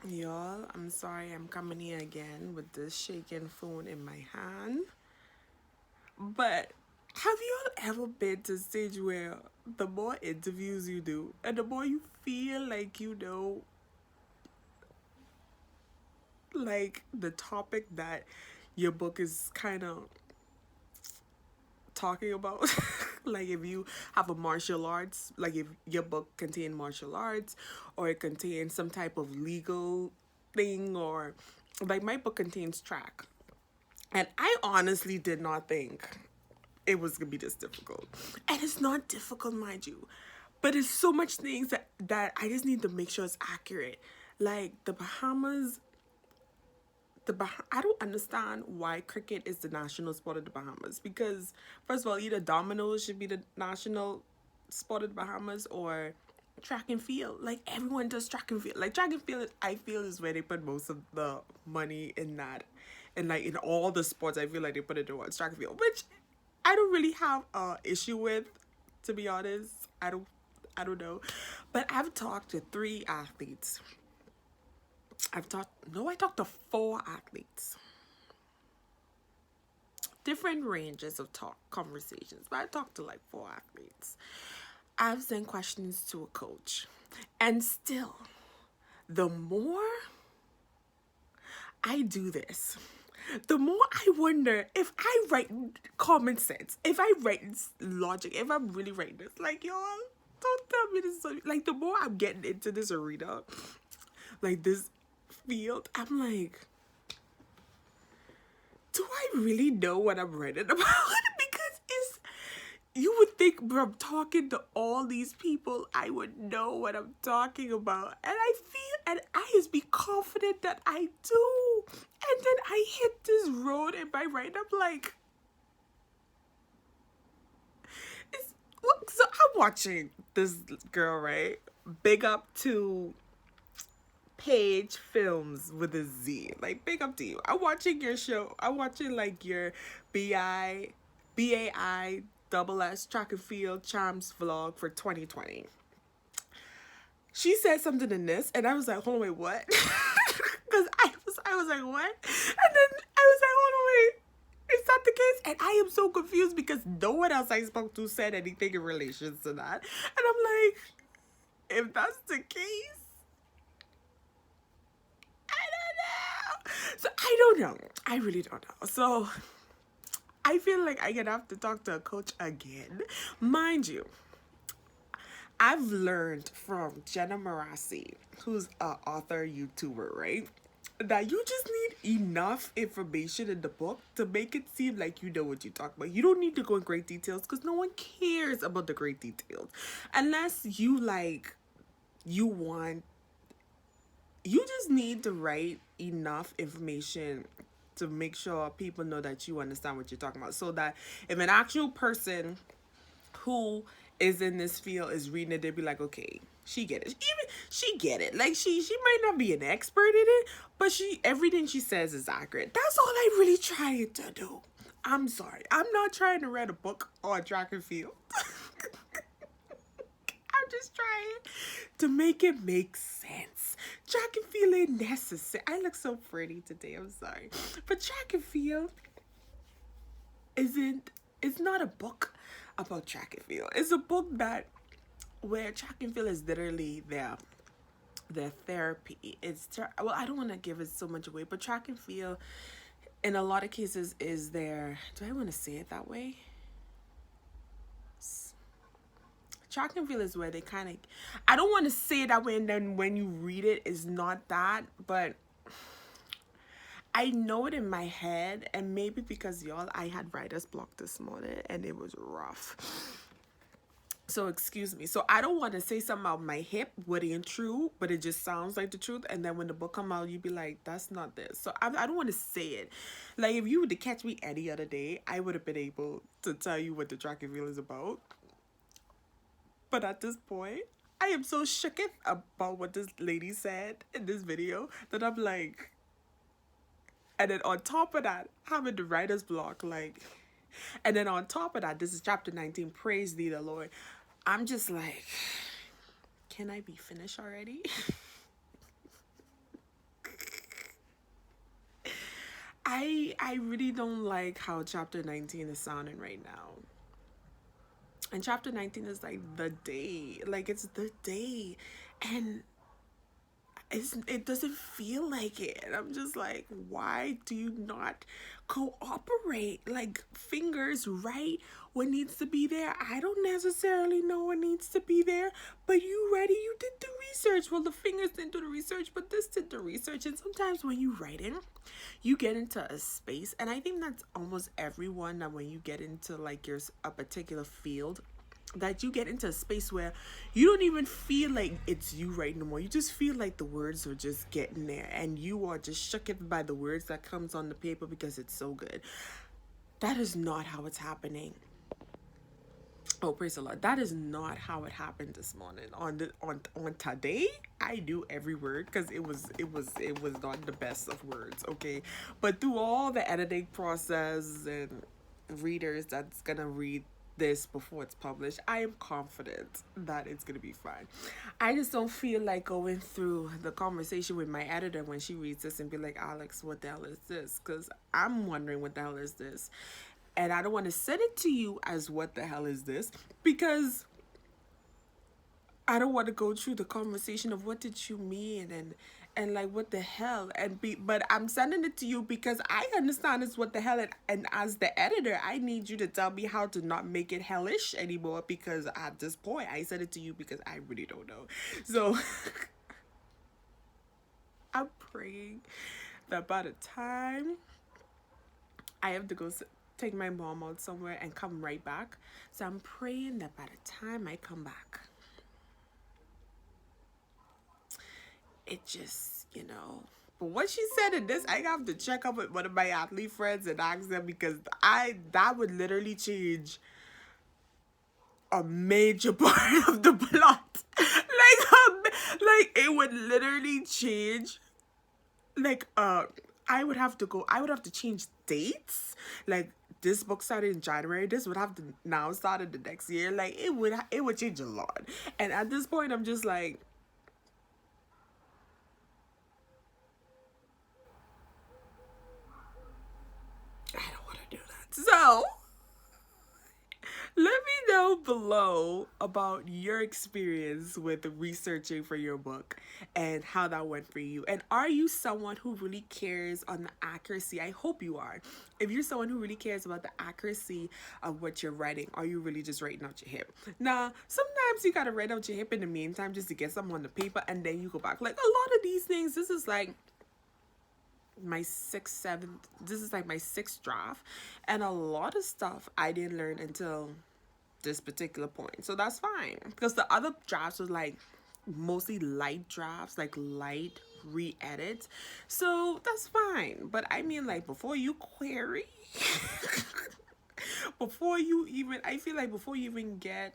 Y'all, I'm sorry I'm coming here again with this shaking phone in my hand. But have y'all ever been to a stage where the more interviews you do and the more you feel like you know, like the topic that your book is kind of talking about? Like if you have a martial arts, like if your book contains martial arts or it contains some type of legal thing, or like my book contains track. And I honestly did not think it was gonna be this difficult. And it's not difficult, mind you. But it's so much things that I just need to make sure it's accurate. Like the Bahamas, I don't understand why cricket is the national sport of the Bahamas. Because first of all, either dominoes should be the national sport of the Bahamas, or track and field. Like everyone does track and field. Like track and field, I feel is where they put most of the money in that. And like in all the sports, I feel like they put it towards track and field, which I don't really have a issue with, to be honest. I don't know. But I've talked to three athletes. I talked to four athletes. Different ranges of talk conversations, but I talked to like four athletes. I've sent questions to a coach. And still, the more I do this, the more I wonder if I write common sense, if I write logic, if I'm really writing this. Like, y'all, don't tell me this. Like, the more I'm getting into this arena, like this field, I'm like, do I really know what I'm writing about? Because it's, you would think from talking to all these people, I would know what I'm talking about. And I feel, and I just be confident that I do. And then I hit this road in my right, I'm like, it's, look, so I'm watching this girl, right? Big up to Page Films with a Z. Like, big up to you. I'm watching your show. I'm watching like your BAI double S track and field charms vlog for 2020. She said something in this, and I was like, hold on, wait, what? Because I was like, what? And then I was like, hold on, wait, is that the case? And I am so confused because no one else I spoke to said anything in relation to that. And I'm like, if that's the case, I don't know. So I don't know. I really don't know. So I feel like I'm gonna have to talk to a coach again. Mind you, I've learned from Jenna Marassi, who's an author YouTuber, right? That you just need enough information in the book to make it seem like you know what you talk about. You don't need to go in great details because no one cares about the great details. Unless you like, you want, you just need to write enough information to make sure people know that you understand what you're talking about. So that if an actual person who is in this field is reading it, they'd be like, okay, she get it. Even she get it. Like she might not be an expert in it, but she everything she says is accurate. That's all I really trying to do. I'm sorry. I'm not trying to read a book on track and field. I'm just trying to make it make sense. Track and field ain't necessary. I look so pretty today. I'm sorry, but track and field isn't. It's not a book about track and field. It's a book that where track and field is literally their therapy. Well, I don't want to give it so much away, but track and field in a lot of cases is their. Do I want to say it that way? Track and field is where they kind of. I don't want to say it that way, and then when you read it, it's not that, but. I know it in my head, and maybe because y'all, I had writer's block this morning and it was rough. So excuse me. So I don't want to say something about my hip what ain't true, but it just sounds like the truth. And then when the book come out, you be like, that's not this. So I don't want to say it. Like if you were to catch me any other day, I would have been able to tell you what the track and field is about. But at this point, I am so shooketh about what this lady said in this video that I'm like, and then on top of that, having the writer's block, like, and then on top of that, this is chapter 19, praise thee the Lord. I'm just like, can I be finished already? I really don't like how chapter 19 is sounding right now. And chapter 19 is like the day. Like it's the day. And it doesn't feel like it. And I'm just like, why do you not cooperate? Like, fingers right what needs to be there. I don't necessarily know what needs to be there, but you ready, you did the research. Well, the fingers didn't do the research, but this did the research. And sometimes when you write in, you get into a space, and I think that's almost everyone, that when you get into like a particular field, that you get into a space where you don't even feel like it's you right no more. You just feel like the words are just getting there, and you are just shook by the words that comes on the paper because it's so good. That is not how it's happening. Oh, praise the Lord. That is not how it happened this morning. On today, I knew every word because it was not the best of words, okay? But through all the editing process and readers that's gonna read this before it's published, I am confident that it's gonna be fine. I just don't feel like going through the conversation with my editor when she reads this and be like, Alex, what the hell is this? Because I'm wondering what the hell is this. And I don't want to send it to you as what the hell is this, because I don't want to go through the conversation of what did you mean and like what the hell, but I'm sending it to you because I understand it's what the hell, and as the editor I need you to tell me how to not make it hellish anymore, because at this point I sent it to you because I really don't know. So I'm praying that by the time I have to go take my mom out somewhere and come right back, so I'm praying that by the time I come back, it just, But what she said in this, I have to check up with one of my Alie friends and ask them, because that would literally change a major part of the plot. Like it would literally change. I would have to change dates. Like, this book started in January. This would have to now start in the next year. Like, it would change a lot. And at this point, I'm just like, I don't want to do that. So, let me know below about your experience with researching for your book and how that went for you. And are you someone who really cares on the accuracy? I hope you are. If you're someone who really cares about the accuracy of what you're writing, are you really just writing out your hip? Now, sometimes you gotta write out your hip in the meantime just to get something on the paper, and then you go back. Like, a lot of these things, this is like my this is like my sixth draft, and a lot of stuff I didn't learn until this particular point. So that's fine, because the other drafts was like mostly light drafts, like light re-edits, so that's fine. But I mean, like, before you query I feel like before you even get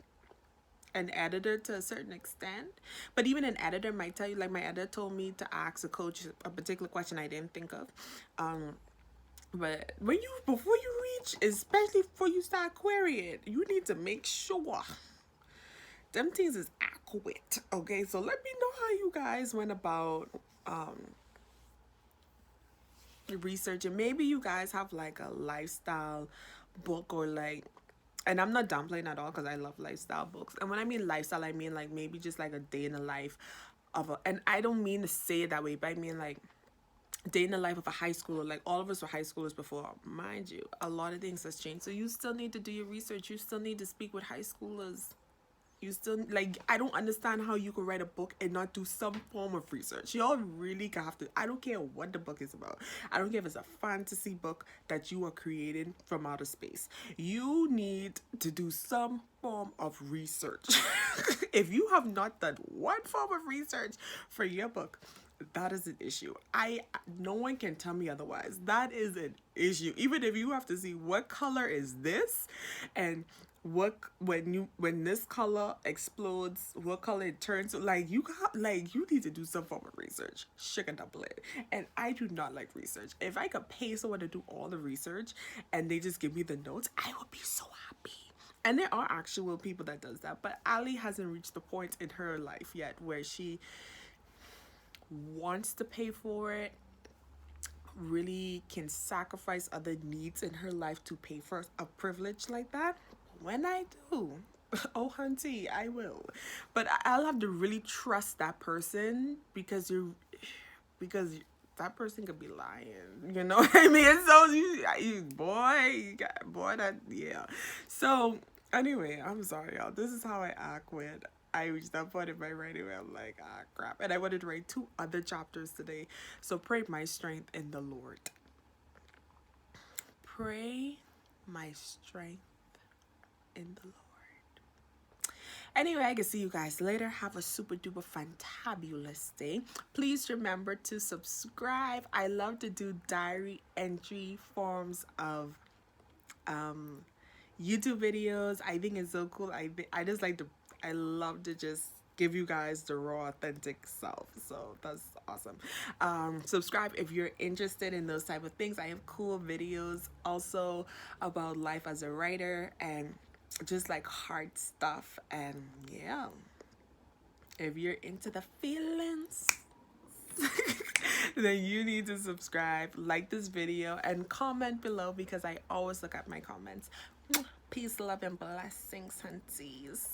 an editor to a certain extent, but even an editor might tell you, like, my editor told me to ask a coach a particular question I didn't think of, but before you reach, especially before you start querying, you need to make sure them things is accurate. Okay, so let me know how you guys went about researching. Maybe you guys have like a lifestyle book, or like, and I'm not downplaying at all, because I love lifestyle books. And when I mean lifestyle, I mean like maybe just like a day in the life and I don't mean to say it that way, but I mean like day in the life of a high schooler. Like, all of us were high schoolers before. Mind you, a lot of things has changed. So you still need to do your research. You still need to speak with high schoolers. You still, like, I don't understand how you could write a book and not do some form of research. Y'all really have to. I don't care what the book is about. I don't care if it's a fantasy book that you are creating from outer space. You need to do some form of research. If you have not done one form of research for your book, that is an issue. No one can tell me otherwise. That is an issue. Even if you have to see what color is this, and when this color explodes, what color it turns. Like, you need to do some form of research. Sugar double it. And I do not like research. If I could pay someone to do all the research and they just give me the notes, I would be so happy. And there are actual people that does that, but Alie hasn't reached the point in her life yet where she wants to pay for it, really can sacrifice other needs in her life to pay for a privilege like that. When I do, oh hunty, I will. But I'll have to really trust that person because that person could be lying. You know what I mean? So boy, that yeah. So anyway, I'm sorry, y'all. This is how I act when I reached that point in my writing where I'm like, ah, crap. And I wanted to write 2 other chapters today. So pray my strength in the Lord. Pray my strength in the Lord. Anyway, I can see you guys later. Have a super duper fantabulous day. Please remember to subscribe. I love to do diary entry forms of YouTube videos. I think it's so cool. I just like to, I love to just give you guys the raw authentic self, so that's awesome. Subscribe if you're interested in those type of things. I have cool videos also about life as a writer and just like hard stuff. And yeah, if you're into the feelings then you need to subscribe, like this video, and comment below because I always look at my comments. Peace, love, and blessings, hunties.